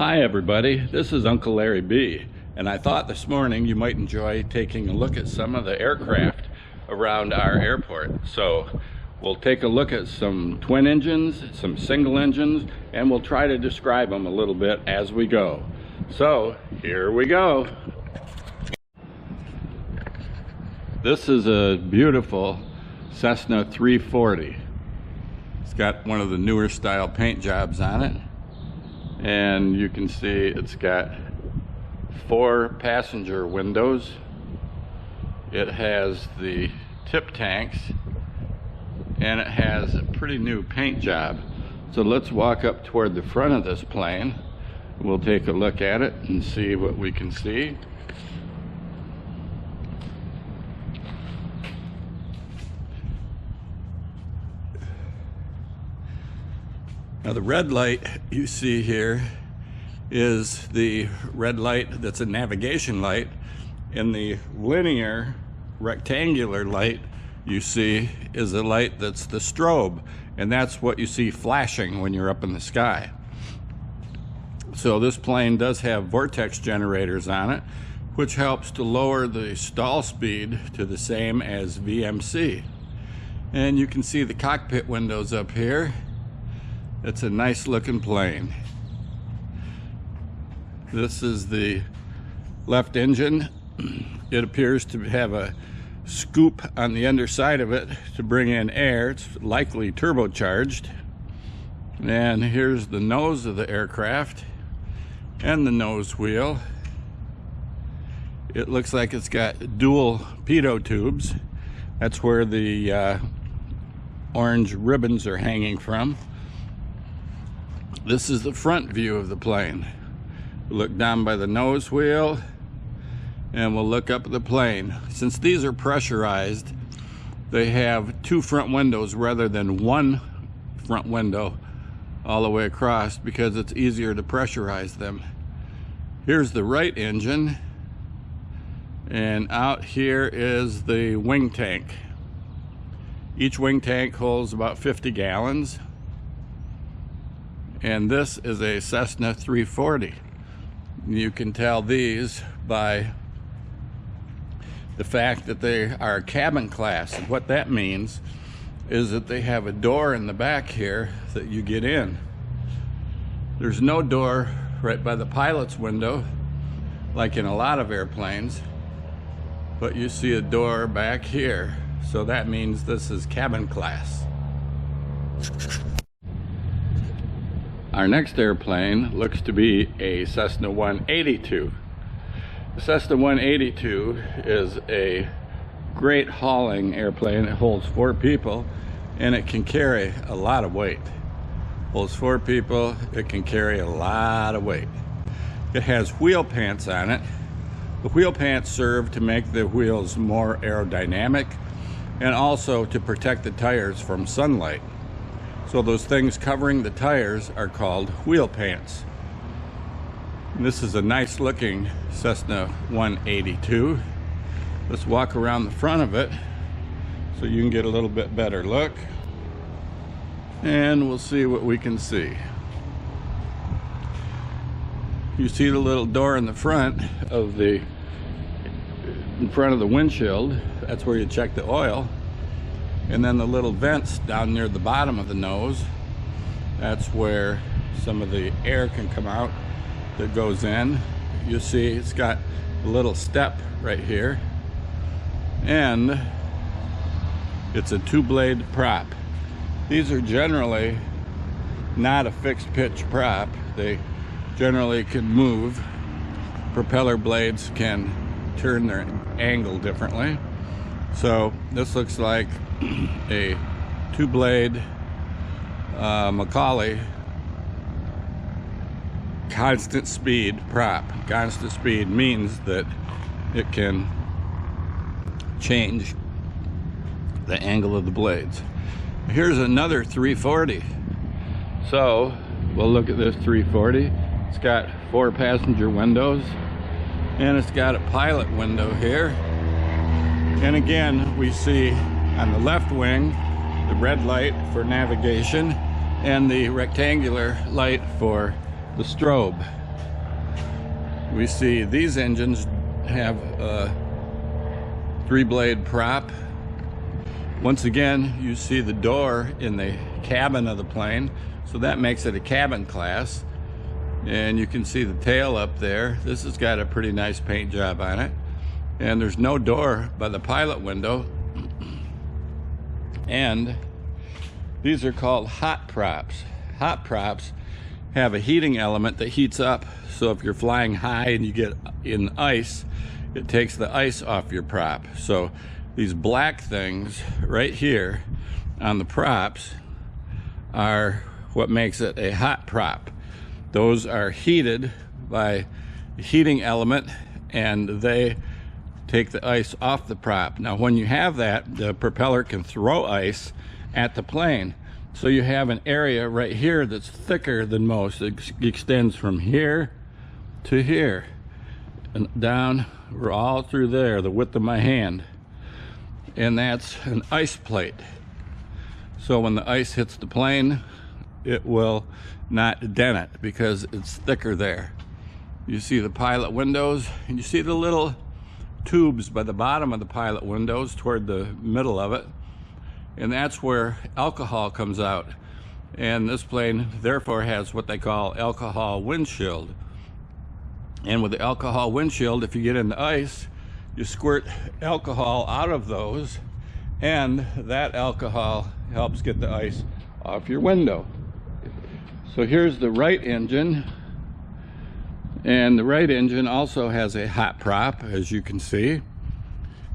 Hi everybody, this is Uncle Larry B, and I thought this morning you might enjoy taking a look at some of the aircraft around our airport. So we'll take a look at some twin engines, some single engines, and we'll try to describe them a little bit as we go. So here we go. This is a beautiful Cessna 340. It's got one of the newer style paint jobs on it. And you can see it's got 4 passenger windows. It has the tip tanks, and it has a pretty new paint job. So let's walk up toward the front of this plane. We'll take a look at it and see what we can see. Now the red light you see here is the red light that's a navigation light, and the linear rectangular light you see is a light that's the strobe, and that's what you see flashing when you're up in the sky. So this plane does have vortex generators on it, which helps to lower the stall speed to the same as VMC. And you can see the cockpit windows up here. It's a nice looking plane. This is the left engine. It appears to have a scoop on the underside of it to bring in air. It's likely turbocharged. And here's the nose of the aircraft and the nose wheel. It looks like it's got dual pitot tubes. That's where the orange ribbons are hanging from. This is the front view of the plane. We'll look down by the nose wheel and we'll look up at the plane. Since these are pressurized, they have 2 front windows rather than 1 front window all the way across because it's easier to pressurize them. Here's the right engine, and out here is the wing tank. Each wing tank holds about 50 gallons. And this is a Cessna 340. You can tell these by the fact that they are cabin class. And what that means is that they have a door in the back here that you get in. There's no door right by the pilot's window, like in a lot of airplanes, but you see a door back here. So that means this is cabin class. Our next airplane looks to be a Cessna 182. The Cessna 182 is a great hauling airplane. It holds 4 people and it can carry a lot of weight. Holds 4 people, it can carry a lot of weight. It has wheel pants on it. The wheel pants serve to make the wheels more aerodynamic and also to protect the tires from sunlight. So those things covering the tires are called wheel pants. And this is a nice looking Cessna 182. Let's walk around the front of it so you can get a little bit better look. And we'll see what we can see. You see the little door in the front of the windshield. That's where you check the oil. And then the little vents down near the bottom of the nose, that's where some of the air can come out that goes in. You see it's got a little step right here, and it's a 2-blade prop. These are generally not a fixed pitch prop. They generally can move. Propeller blades can turn their angle differently. So this looks like a 2-blade Macaulay constant speed prop. Constant speed means that it can change the angle of the blades. Here's another 340. So we'll look at this 340. It's got 4 passenger windows and it's got a pilot window here. And again, we see on the left wing the red light for navigation and the rectangular light for the strobe. We see these engines have a 3-blade prop. Once again, you see the door in the cabin of the plane, so that makes it a cabin class. And you can see the tail up there. This has got a pretty nice paint job on it. And there's no door by the pilot window. And these are called hot props. Hot props have a heating element that heats up, so if you're flying high and you get in ice, it takes the ice off your prop. So these black things right here on the props are what makes it a hot prop. Those are heated by a heating element, and they take the ice off the prop. Now when you have that, the propeller can throw ice at the plane. So you have an area right here that's thicker than most. It extends from here to here and down, we're all through there, the width of my hand. And that's an ice plate. So when the ice hits the plane, it will not dent it because it's thicker there. You see the pilot windows, and you see the little tubes by the bottom of the pilot windows toward the middle of it. And that's where alcohol comes out. And this plane therefore has what they call alcohol windshield. And with the alcohol windshield, if you get in the ice, you squirt alcohol out of those, and that alcohol helps get the ice off your window. So here's the right engine, and the right engine also has a hot prop, as you can see.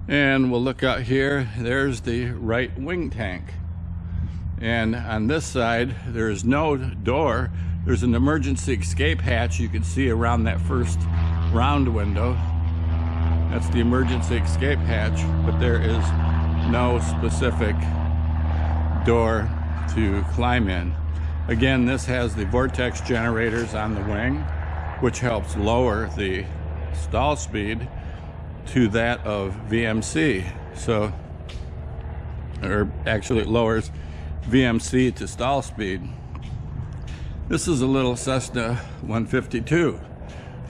And we'll look out here, there's the right wing tank. And on this side, there's no door. There's an emergency escape hatch you can see around that first round window. That's the emergency escape hatch, but there is no specific door to climb in. Again, this has the vortex generators on the wing, which helps lower the stall speed to that of VMC. So, or actually it lowers VMC to stall speed. This is a little Cessna 152,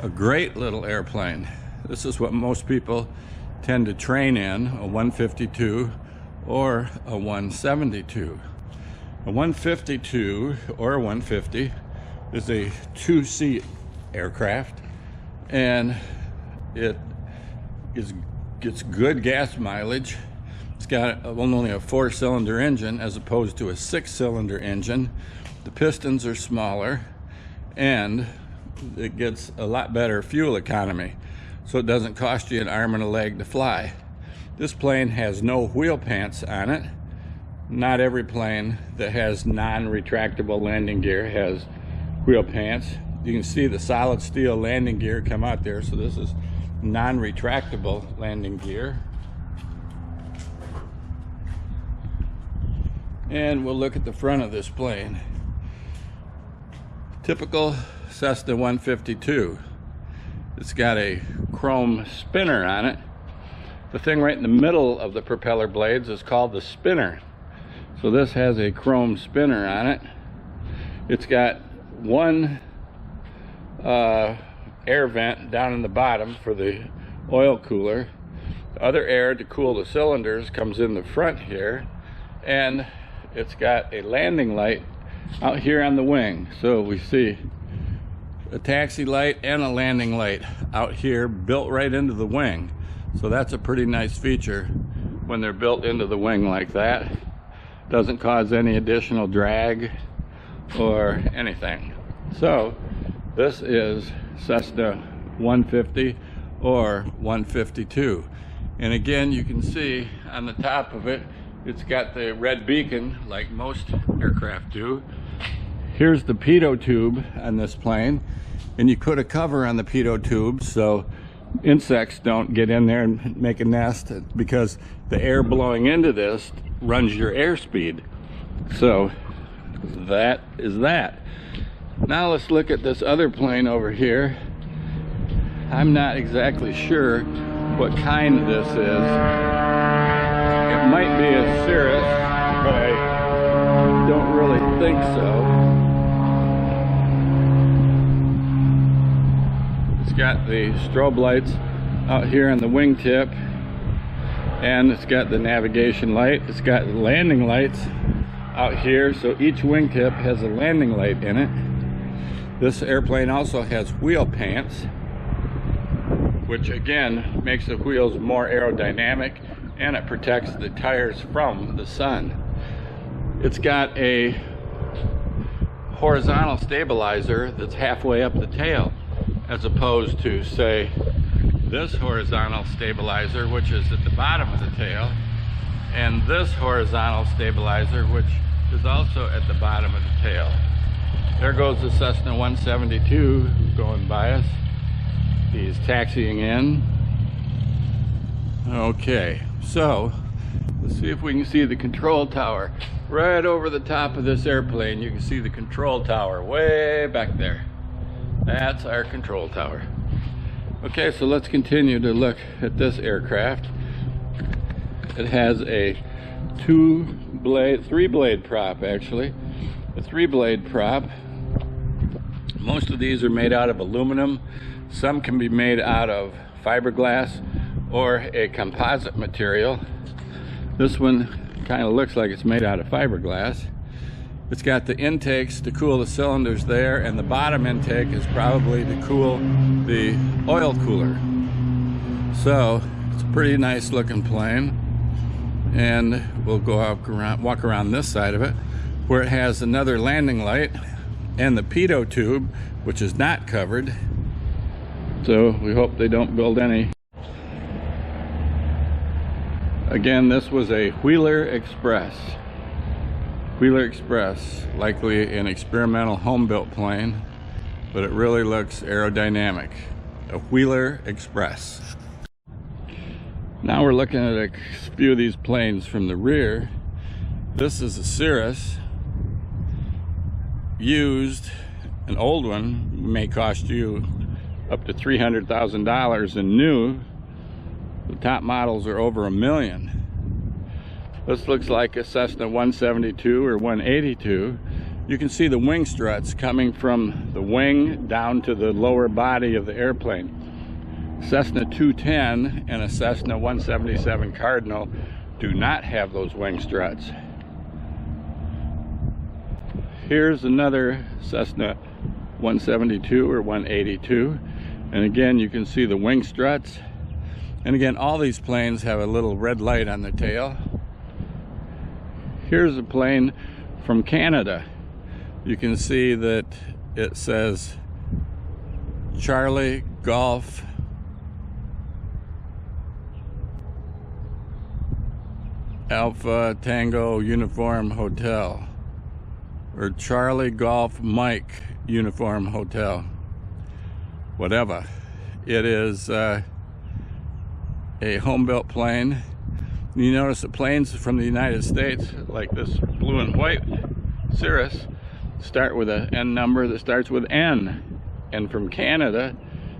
a great little airplane. This is what most people tend to train in, a 152 or a 172. A 152 or a 150 is a 2-seat aircraft, and it gets good gas mileage. It's got only a 4-cylinder engine as opposed to a 6-cylinder engine. The pistons are smaller, and it gets a lot better fuel economy, so it doesn't cost you an arm and a leg to fly. This plane has no wheel pants on it. Not every plane that has non-retractable landing gear has wheel pants. You can see the solid steel landing gear come out there, so this is non-retractable landing gear. And we'll look at the front of this plane. Typical Cessna 152. It's got a chrome spinner on it. The thing right in the middle of the propeller blades is called the spinner. So this has a chrome spinner on it. It's got one air vent down in the bottom for the oil cooler. The other air to cool the cylinders comes in the front here, and it's got a landing light out here on the wing. So we see a taxi light and a landing light out here built right into the wing. So that's a pretty nice feature when they're built into the wing like that. Doesn't cause any additional drag or anything. So this is Cessna 150 or 152. And again, you can see on the top of it, it's got the red beacon like most aircraft do. Here's the pitot tube on this plane, and you put a cover on the pitot tube so insects don't get in there and make a nest, because the air blowing into this runs your airspeed. So that is that. Now let's look at this other plane over here. I'm not exactly sure what kind this is. It might be a Cirrus, but I don't really think so. It's got the strobe lights out here on the wingtip, and it's got the navigation light. It's got landing lights out here, so each wingtip has a landing light in it. This airplane also has wheel pants, which again makes the wheels more aerodynamic, and it protects the tires from the sun. It's got a horizontal stabilizer that's halfway up the tail, as opposed to, say, this horizontal stabilizer, which is at the bottom of the tail, and this horizontal stabilizer, which is also at the bottom of the tail. There goes the Cessna 172 going by us. He's taxiing in. Okay, so let's see if we can see the control tower. Right over the top of this airplane, you can see the control tower way back there. That's our control tower. Okay, so let's continue to look at this aircraft. It has a three-blade prop, actually. A three-blade prop. Most of these are made out of aluminum. Some can be made out of fiberglass or a composite material. This one kind of looks like it's made out of fiberglass. It's got the intakes to cool the cylinders there, and the bottom intake is probably to cool the oil cooler. So it's a pretty nice looking plane, and we'll go walk around this side of it, where it has another landing light and the pitot tube, which is not covered. So we hope they don't build any. Again, this was a Wheeler Express. Wheeler Express, likely an experimental home-built plane, but it really looks aerodynamic. A Wheeler Express. Now we're looking at a few of these planes from the rear. This is a Cirrus. Used, an old one may cost you up to $300,000, and new, the top models are over $1 million. This looks like a Cessna 172 or 182. You can see the wing struts coming from the wing down to the lower body of the airplane. Cessna 210 and a Cessna 177 Cardinal do not have those wing struts. Here's another Cessna 172 or 182, and again you can see the wing struts. And again, all these planes have a little red light on the tail. Here's a plane from Canada. You can see that it says Charlie Golf Alpha Tango Uniform Hotel, or Charlie Golf Mike Uniform Hotel, whatever. It is a home-built plane. You notice the planes from the United States, like this blue and white Cirrus, start with an N number that starts with N. And from Canada,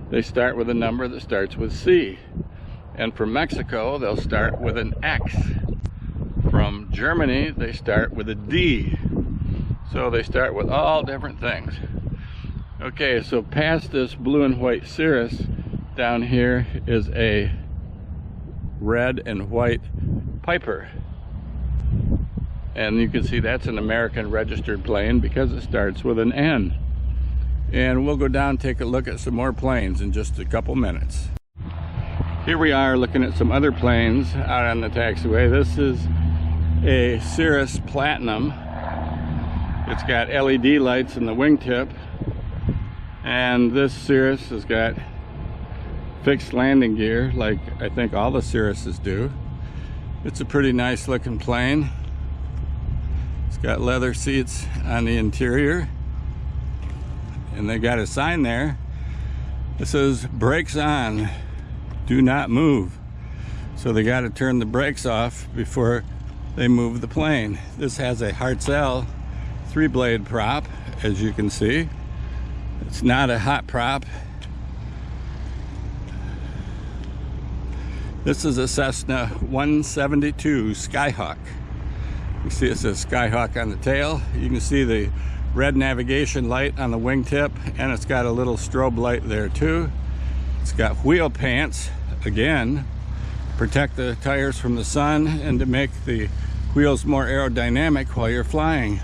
they start with a number that starts with C. And from Mexico, they'll start with an X. From Germany, they start with a D. So they start with all different things. Okay, so past this blue and white Cirrus, down here is a red and white Piper, and you can see that's an American registered plane because it starts with an N. And we'll go down and take a look at some more planes in just a couple minutes. Here we are looking at some other planes out on the taxiway. This is a Cirrus Platinum. It's got LED lights in the wingtip, and this Cirrus has got fixed landing gear, like I think all the Cirruses do. It's a pretty nice looking plane. It's got leather seats on the interior, and they got a sign there that says brakes on, do not move. So they got to turn the brakes off before they move the plane. This has a Hartzell three-blade prop, as you can see. It's not a hot prop. This is a Cessna 172 Skyhawk. You see it says Skyhawk on the tail. You can see the red navigation light on the wingtip, and it's got a little strobe light there too. It's got wheel pants, again, protect the tires from the sun and to make the wheels more aerodynamic while you're flying.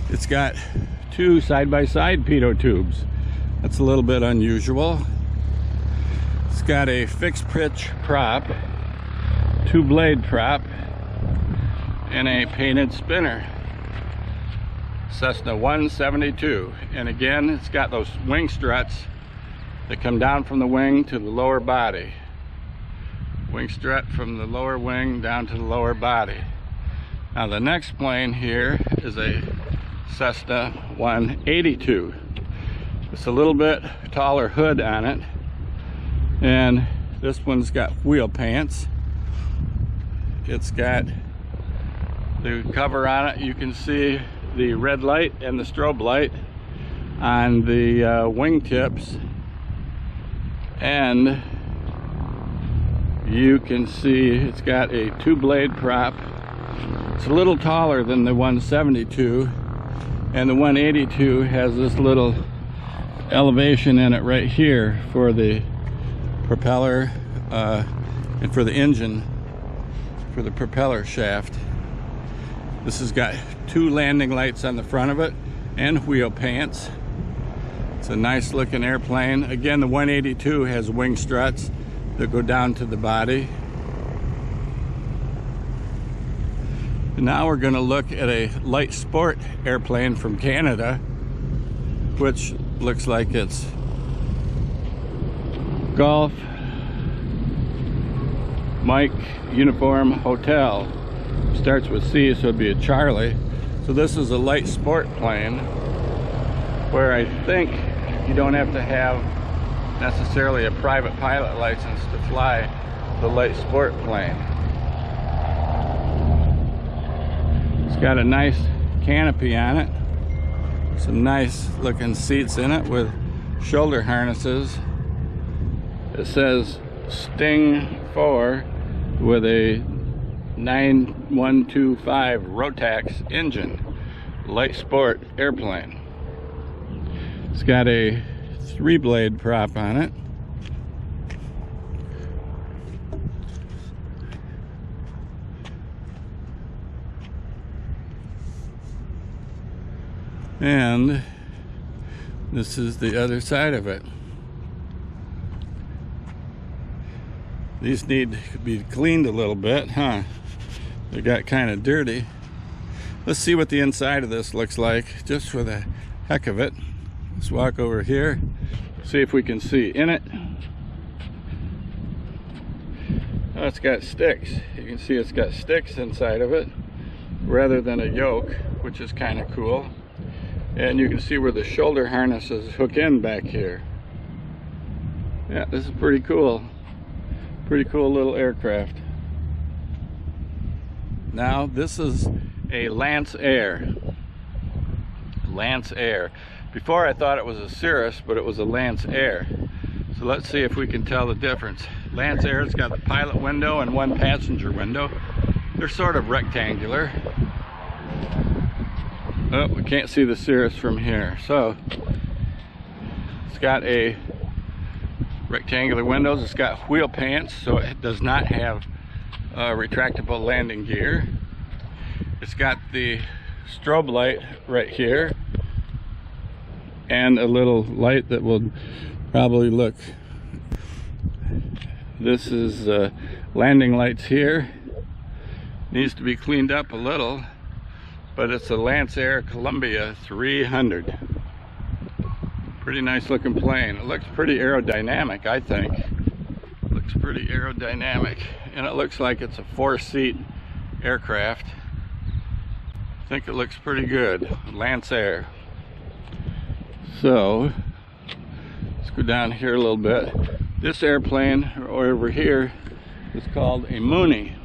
It's got 2 side-by-side pitot tubes. That's a little bit unusual. It's got a fixed pitch prop, 2-blade prop, and a painted spinner. Cessna 172. And again, it's got those wing struts that come down from the wing to the lower body. Wing strut from the lower wing down to the lower body. Now the next plane here is a Cessna 182. It's a little bit taller hood on it, and this one's got wheel pants. It's got the cover on it. You can see the red light and the strobe light on the wing tips, and you can see it's got a 2-blade prop. It's a little taller than the 172, and the 182 has this little elevation in it right here for the propeller and for the engine, for the propeller shaft. This has got 2 landing lights on the front of it and wheel pants. It's a nice looking airplane. Again, the 182 has wing struts that go down to the body. And now we're going to look at a light sport airplane from Canada, which looks like it's Golf Mike Uniform Hotel. Starts with C, so it'd be a Charlie. So this is a light sport plane where I think you don't have to have necessarily a private pilot license to fly the light sport plane. It's got a nice canopy on it, some nice looking seats in it with shoulder harnesses. It says Sting 4 with a 9125 Rotax engine, light sport airplane. It's got a 3-blade prop on it. And this is the other side of it. These need to be cleaned a little bit, huh? They got kind of dirty. Let's see what the inside of this looks like, just for the heck of it. Let's walk over here, see if we can see in it. Oh, it's got sticks. You can see it's got sticks inside of it rather than a yoke, which is kind of cool. And you can see where the shoulder harnesses hook in back here. Yeah, this is pretty cool. Pretty cool little aircraft. Now this is a Lance Air. Lance Air. Before I thought it was a Cirrus, but it was a Lance Air. So let's see if we can tell the difference. Lance Air's got the pilot window and 1 passenger window. They're sort of rectangular. Oh, we can't see the Cirrus from here. So it's got a rectangular windows. It's got wheel pants, so it does not have retractable landing gear. It's got the strobe light right here and a little light that will probably look. This is landing lights here. Needs to be cleaned up a little, but it's a Lance Air Columbia 300. Pretty nice looking plane. It looks pretty aerodynamic, I think. Looks pretty aerodynamic, and it looks like it's a 4-seat aircraft. I think it looks pretty good. Lance Air. So let's go down here a little bit. This airplane over here is called a Mooney.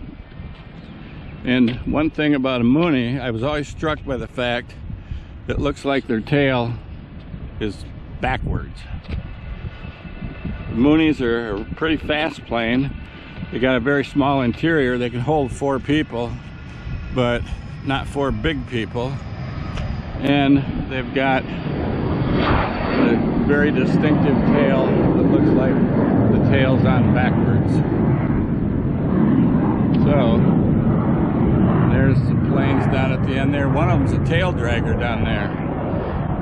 And one thing about a Mooney, I was always struck by the fact that it looks like their tail is backwards. The Moonies are a pretty fast plane. They got a very small interior. They can hold 4 people, but not 4 big people. And they've got a very distinctive tail that it looks like the tail's on backwards. So there's some planes down at the end there. One of them's a tail dragger down there.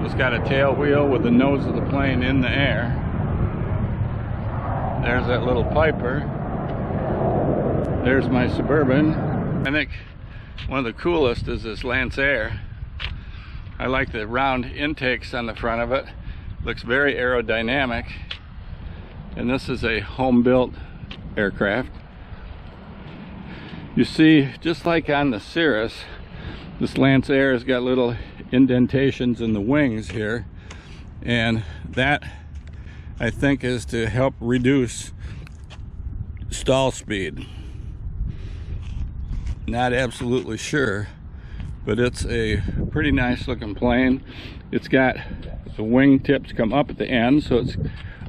It's got a tail wheel with the nose of the plane in the air. There's that little Piper. There's my Suburban. I think one of the coolest is this Lancer. I like the round intakes on the front of it. Looks very aerodynamic. And this is a home-built aircraft. You see, just like on the Cirrus, this Lancer has got little indentations in the wings here, and that I think is to help reduce stall speed. Not absolutely sure, but it's a pretty nice looking plane. It's got the wing tips come up at the end, so it's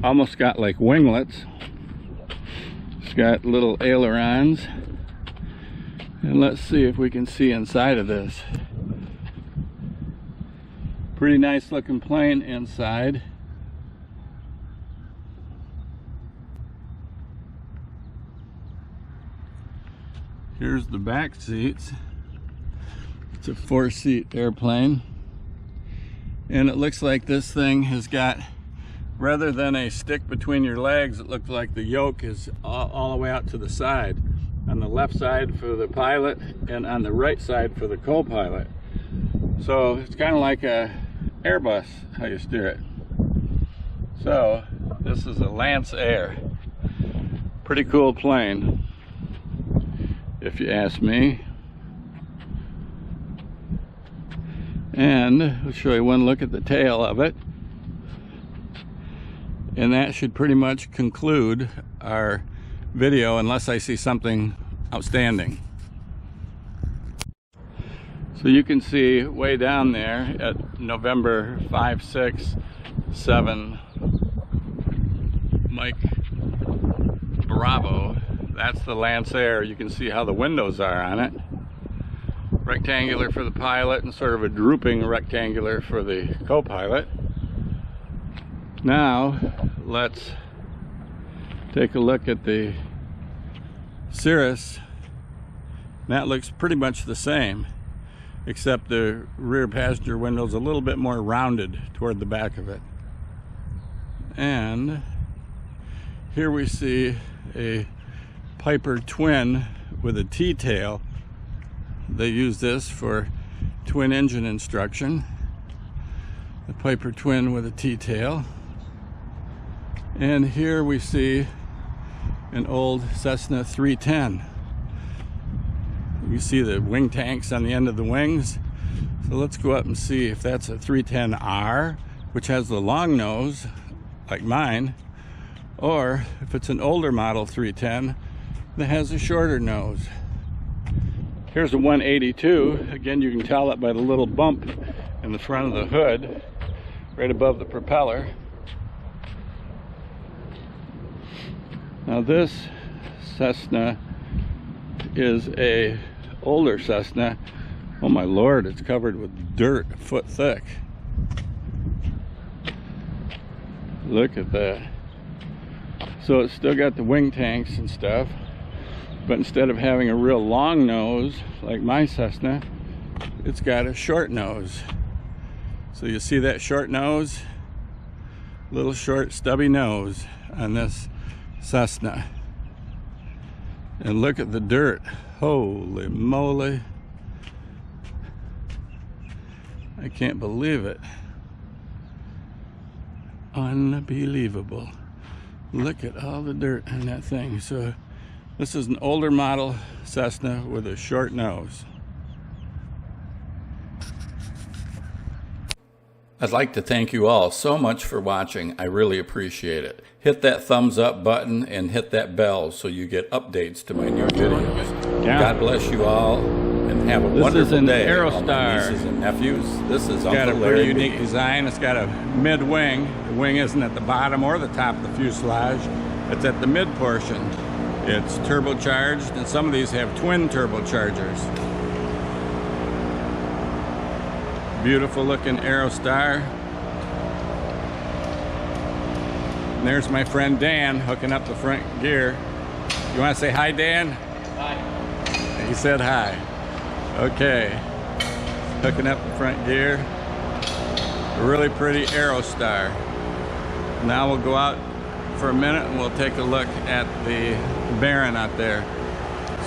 almost got like winglets. It's got little ailerons, and let's see if we can see inside of this. Pretty nice looking plane inside. Here's the back seats. It's a 4-seat airplane. And it looks like this thing has got, rather than a stick between your legs, it looks like the yoke is all the way out to the side. On the left side for the pilot and on the right side for the co-pilot. So it's kind of like a Airbus, how you steer it. So this is a Lancer. Pretty cool plane, if you ask me. And I'll show you one look at the tail of it. And that should pretty much conclude our video, unless I see something outstanding. So you can see way down there at November 5, 6, 7 Mike Bravo, that's the Lancer. You can see how the windows are on it. Rectangular for the pilot and sort of a drooping rectangular for the co-pilot. Now let's take a look at the Cirrus. That looks pretty much the same, except the rear passenger window is a little bit more rounded toward the back of it. And here we see a Piper twin with a T-tail. They use this for twin engine instruction. The Piper twin with a T-tail. And here we see an old Cessna 310. You see the wing tanks on the end of the wings. So let's go up and see if that's a 310R, which has the long nose, like mine, or if it's an older model 310 that has a shorter nose. Here's a 182. Again, you can tell it by the little bump in the front of the hood, right above the propeller. Now this Cessna is a older Cessna. Oh my lord, it's covered with dirt a foot thick. Look at that. So it's still got the wing tanks and stuff, but instead of having a real long nose like my Cessna, it's got a short nose. So you see that short nose? Little short stubby nose on this Cessna. And look at the dirt. Holy moly. I can't believe it. Unbelievable. Look at all the dirt on that thing. So this is an older model Cessna with a short nose. I'd like to thank you all so much for watching. I really appreciate it. Hit that thumbs up button and hit that bell so you get updates to my new videos. Yeah. God bless you all and have a wonderful day. This is an Aerostar. Nieces and nephews. This is got a pretty unique design. It's got a mid-wing. The wing isn't at the bottom or the top of the fuselage. It's at the mid portion. It's turbocharged, and some of these have twin turbochargers. Beautiful looking Aerostar. And there's my friend Dan hooking up the front gear. You want to say hi, Dan? Hi. He said hi. Okay. Hooking up the front gear. A really pretty Aerostar. Now we'll go out for a minute and we'll take a look at the Baron out there.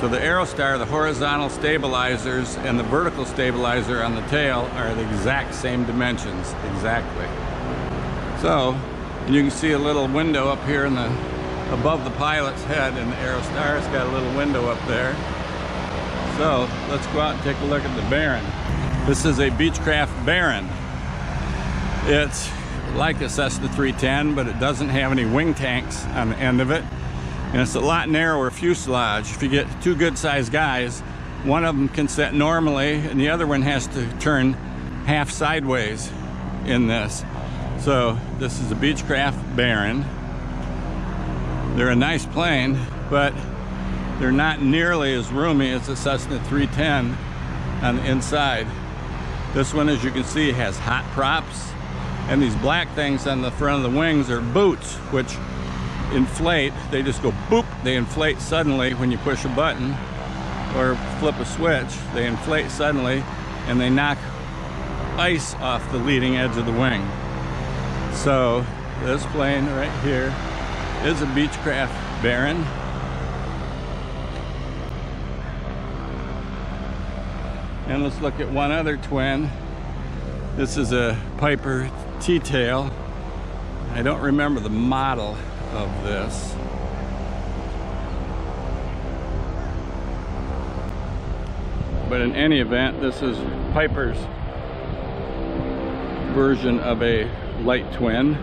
So the Aerostar, the horizontal stabilizers and the vertical stabilizer on the tail are the exact same dimensions, exactly. So you can see a little window up here in the above the pilot's head in the Aerostar. It's got a little window up there. So let's go out and take a look at the Baron. This is a Beechcraft Baron. It's like a Cessna 310, but it doesn't have any wing tanks on the end of it. And it's a lot narrower fuselage. If you get two good-sized guys, one of them can sit normally and the other one has to turn half sideways in this. So this is a Beechcraft Baron. They're a nice plane, but they're not nearly as roomy as the Cessna 310 on the inside. This one, as you can see, has hot props, and these black things on the front of the wings are boots, which inflate. They just go boop. They inflate suddenly when you push a button or flip a switch. They inflate suddenly and they knock ice off the leading edge of the wing. So this plane right here is a Beechcraft Baron. And let's look at one other twin. This is a Piper T-tail. I don't remember the model of this. But in any event, this is Piper's version of a light twin.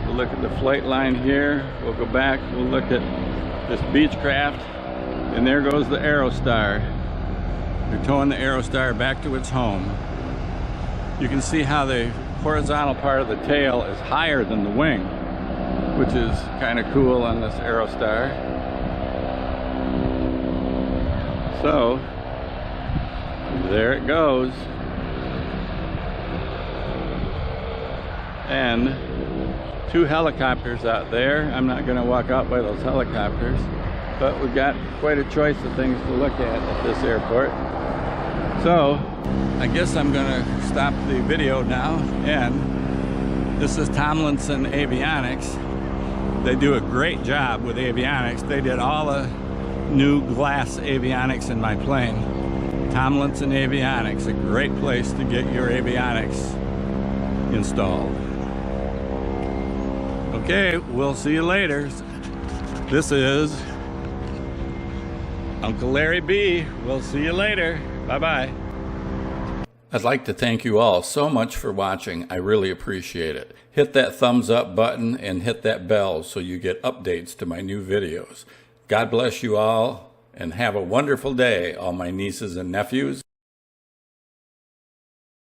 We'll look at the flight line here. We'll go back, we'll look at this Beechcraft, and there goes the Aerostar. They're towing the Aerostar back to its home. You can see how the horizontal part of the tail is higher than the wing, which is kind of cool on this Aerostar. So there it goes. And two helicopters out there. I'm not going to walk out by those helicopters, but we've got quite a choice of things to look at this airport. So I guess I'm going to stop the video now, and this is Tomlinson Avionics. They do a great job with avionics. They did all the new glass avionics in my plane. Tomlinson Avionics, a great place to get your avionics installed. Okay, we'll see you later. This is Uncle Larry B. We'll see you later. Bye-bye. I'd like to thank you all so much for watching. I really appreciate it. Hit that thumbs up button and hit that bell so you get updates to my new videos. God bless you all and have a wonderful day, all my nieces and nephews.